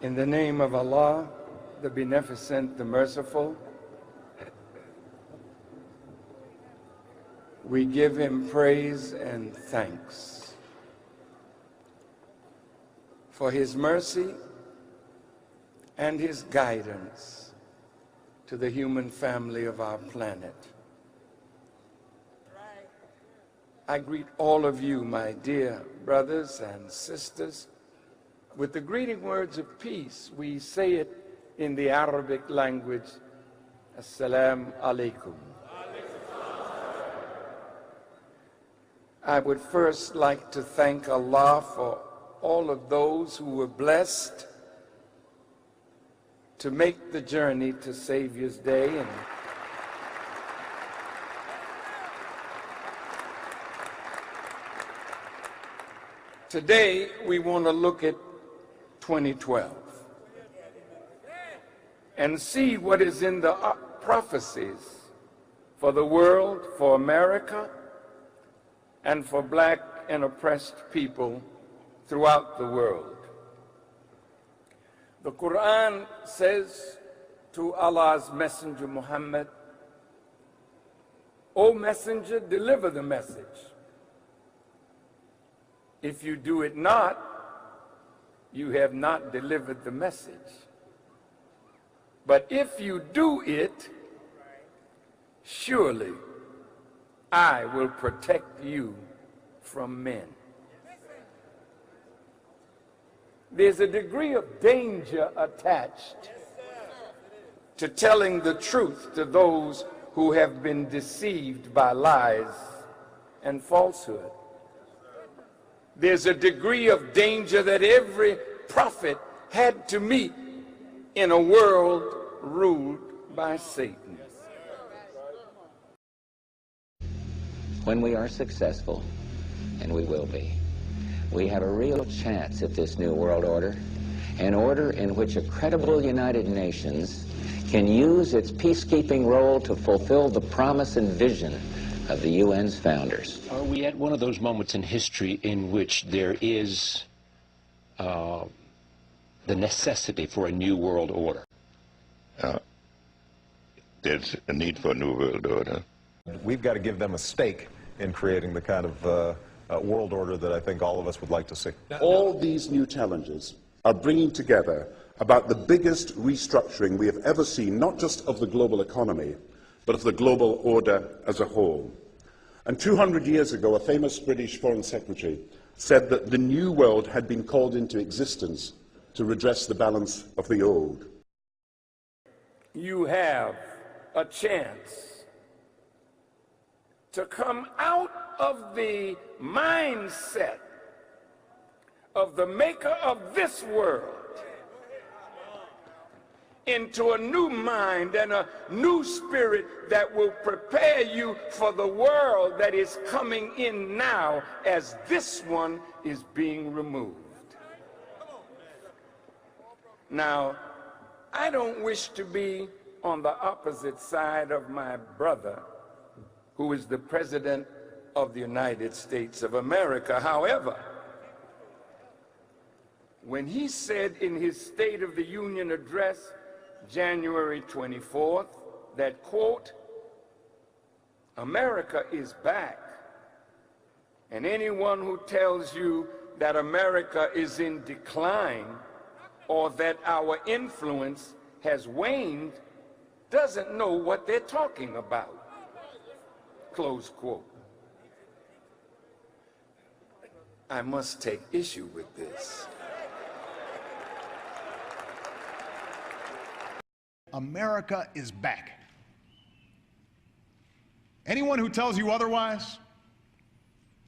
In the name of Allah, the Beneficent, the Merciful, we give Him praise and thanks for His mercy and His guidance to the human family of our planet. I greet all of you, my dear brothers and sisters, with the greeting words of peace. We say it in the Arabic language, Assalamu alaikum. I would first like to thank Allah for all of those who were blessed to make the journey to Savior's Day. And today we want to look at 2012 and see what is in the prophecies for the world, for America, and for black and oppressed people throughout the world. The Quran says to Allah's Messenger Muhammad, "O Messenger, deliver the message. If you do it not, you have not delivered the message. But if you do it, surely I will protect you from men." There's a degree of danger attached to telling the truth to those who have been deceived by lies and falsehood. There's a degree of danger that every prophet had to meet in a world ruled by Satan. When we are successful, and we will be, we have a real chance at this new world order, an order in which a credible United Nations can use its peacekeeping role to fulfill the promise and vision of the UN's founders. Are we at one of those moments in history in which there is the necessity for a new world order? There's a need for a new world order. We've got to give them a stake in creating the kind of world order that I think all of us would like to see. All these new challenges are bringing together about the biggest restructuring we have ever seen, not just of the global economy, but of the global order as a whole. And 200 years ago, a famous British Foreign Secretary said that the new world had been called into existence to redress the balance of the old. You have a chance to come out of the mindset of the maker of this world into a new mind and a new spirit that will prepare you for the world that is coming in now as this one is being removed. Now, I don't wish to be on the opposite side of my brother, who is the President of the United States of America. However, when he said in his State of the Union address, January 24th, that, quote, "America is back, and anyone who tells you that America is in decline or that our influence has waned doesn't know what they're talking about," close quote. I must take issue with this. America is back. Anyone who tells you otherwise,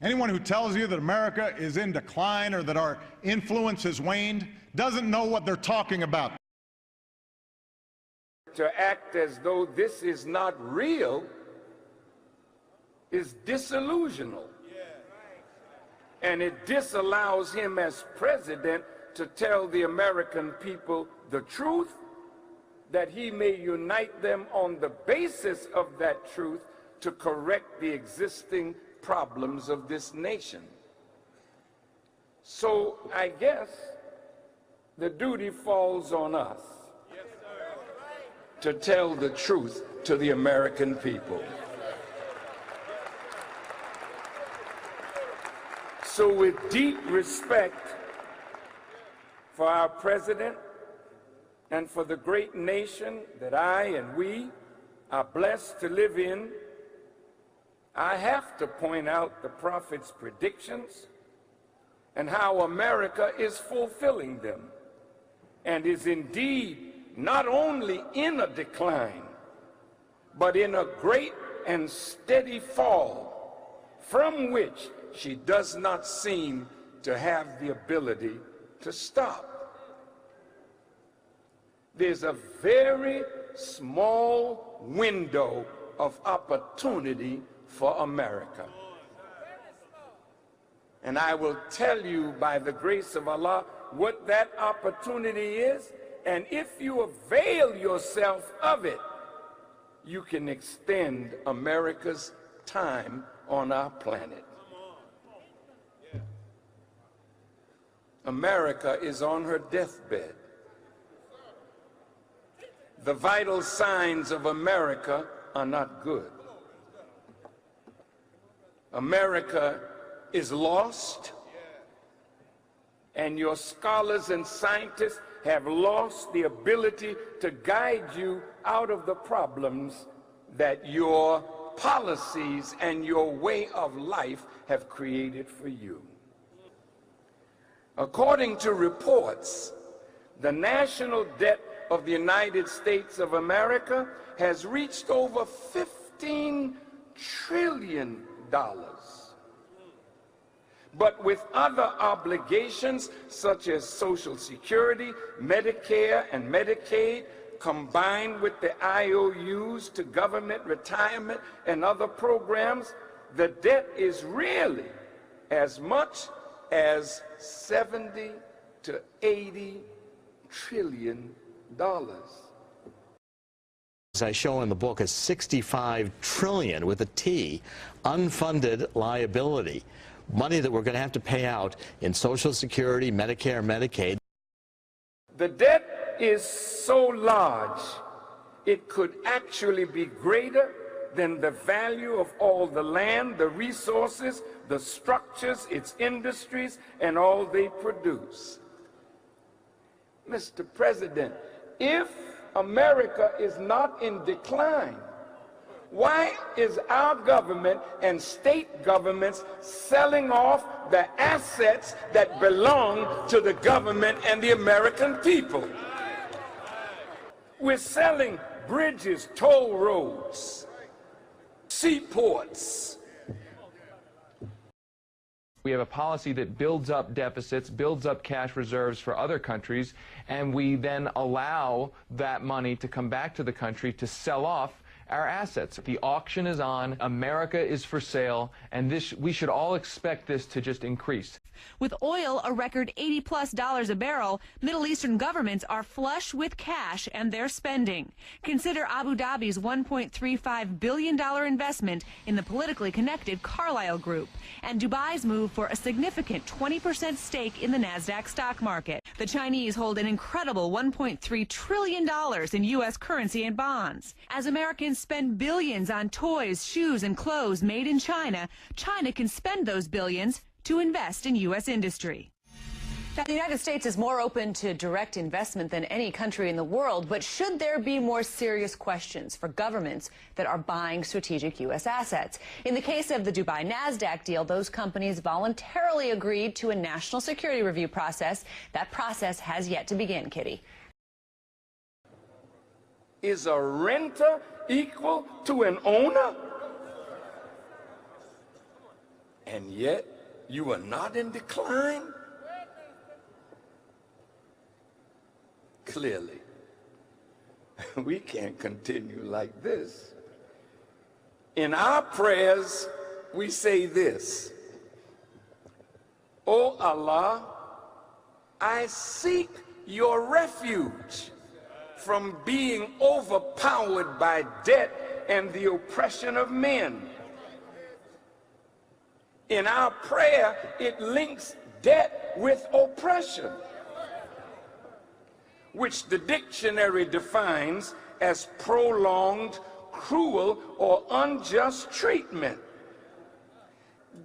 anyone who tells you that America is in decline or that our influence has waned, doesn't know what they're talking about. To act as though this is not real is disillusional. And it disallows him as president to tell the American people the truth, that he may unite them on the basis of that truth to correct the existing problems of this nation. So I guess the duty falls on us to tell the truth to the American people. So with deep respect for our president and for the great nation that I and we are blessed to live in, I have to point out the prophet's predictions and how America is fulfilling them and is indeed not only in a decline, but in a great and steady fall from which she does not seem to have the ability to stop. There's a very small window of opportunity for America. And I will tell you by the grace of Allah what that opportunity is, and if you avail yourself of it, you can extend America's time on our planet. America is on her deathbed. The vital signs of America are not good. America is lost, and your scholars and scientists have lost the ability to guide you out of the problems that your policies and your way of life have created for you. According to reports, the national debt of the United States of America has reached over $15 trillion. But with other obligations such as Social Security, Medicare, and Medicaid, combined with the IOUs to government retirement and other programs, the debt is really as much as 70 to 80 trillion dollars. As I show in the book, is 65 trillion with a T, unfunded liability, money that we're going to have to pay out in Social Security, Medicare, Medicaid. The debt is so large, it could actually be greater than the value of all the land, the resources, the structures, its industries, and all they produce. Mr. President, if America is not in decline, why is our government and state governments selling off the assets that belong to the government and the American people? We're selling bridges, toll roads, seaports. We have a policy that builds up deficits, builds up cash reserves for other countries, and we then allow that money to come back to the country to sell off our assets. The auction is on, America is for sale, and we should all expect this to just increase. With oil a record $80+ a barrel, Middle Eastern governments are flush with cash and they're spending. Consider Abu Dhabi's $1.35 billion investment in the politically connected Carlyle Group, and Dubai's move for a significant 20% stake in the NASDAQ stock market. The Chinese hold an incredible $1.3 trillion in U.S. currency and bonds. As Americans spend billions on toys, shoes, and clothes made in China, China can spend those billions to invest in U.S. industry. Now, the United States is more open to direct investment than any country in the world, but should there be more serious questions for governments that are buying strategic U.S. assets? In the case of the Dubai NASDAQ deal, those companies voluntarily agreed to a national security review process. That process has yet to begin, Kitty. Is a renter equal to an owner? And yet, you are not in decline? Clearly, we can't continue like this. In our prayers, we say this: "O Allah, I seek your refuge from being overpowered by debt and the oppression of men." In our prayer, it links debt with oppression. which the dictionary defines as prolonged, cruel, or unjust treatment.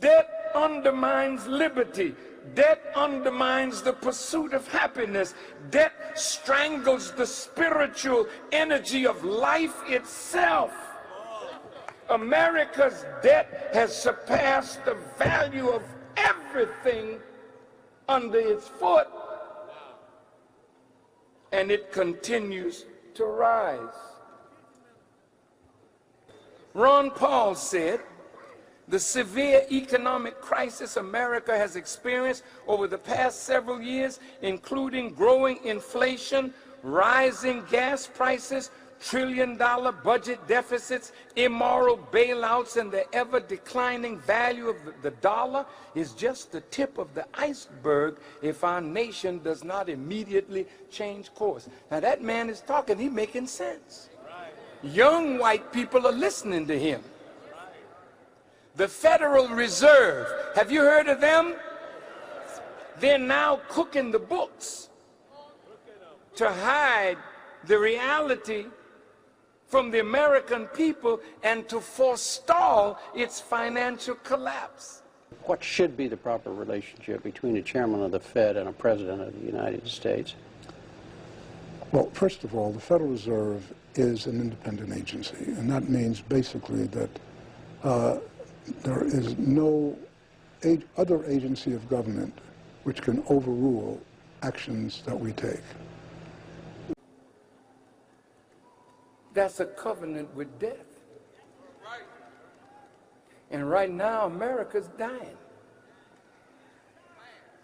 Debt undermines liberty. Debt undermines the pursuit of happiness. Debt strangles the spiritual energy of life itself. America's debt has surpassed the value of everything under its foot, and it continues to rise. Ron Paul said, the severe economic crisis America has experienced over the past several years, including growing inflation, rising gas prices, trillion-dollar budget deficits, immoral bailouts, and the ever-declining value of the dollar, is just the tip of the iceberg if our nation does not immediately change course. Now that man is talking, he's making sense. Young white people are listening to him. The Federal Reserve, have you heard of them? They're now cooking the books to hide the reality from the American people and to forestall its financial collapse. What should be the proper relationship between a chairman of the Fed and a president of the United States? Well, first of all, the Federal Reserve is an independent agency, and that means basically that there is no other agency of government which can overrule actions that we take. That's a covenant with death. And right now, America's dying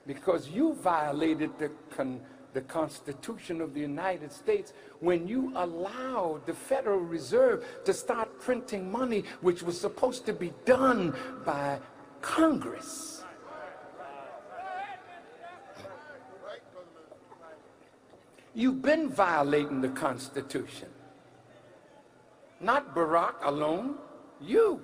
because you violated the Constitution of the United States when you allowed the Federal Reserve to start printing money, which was supposed to be done by Congress. You've been violating the Constitution. Not Barack alone, you.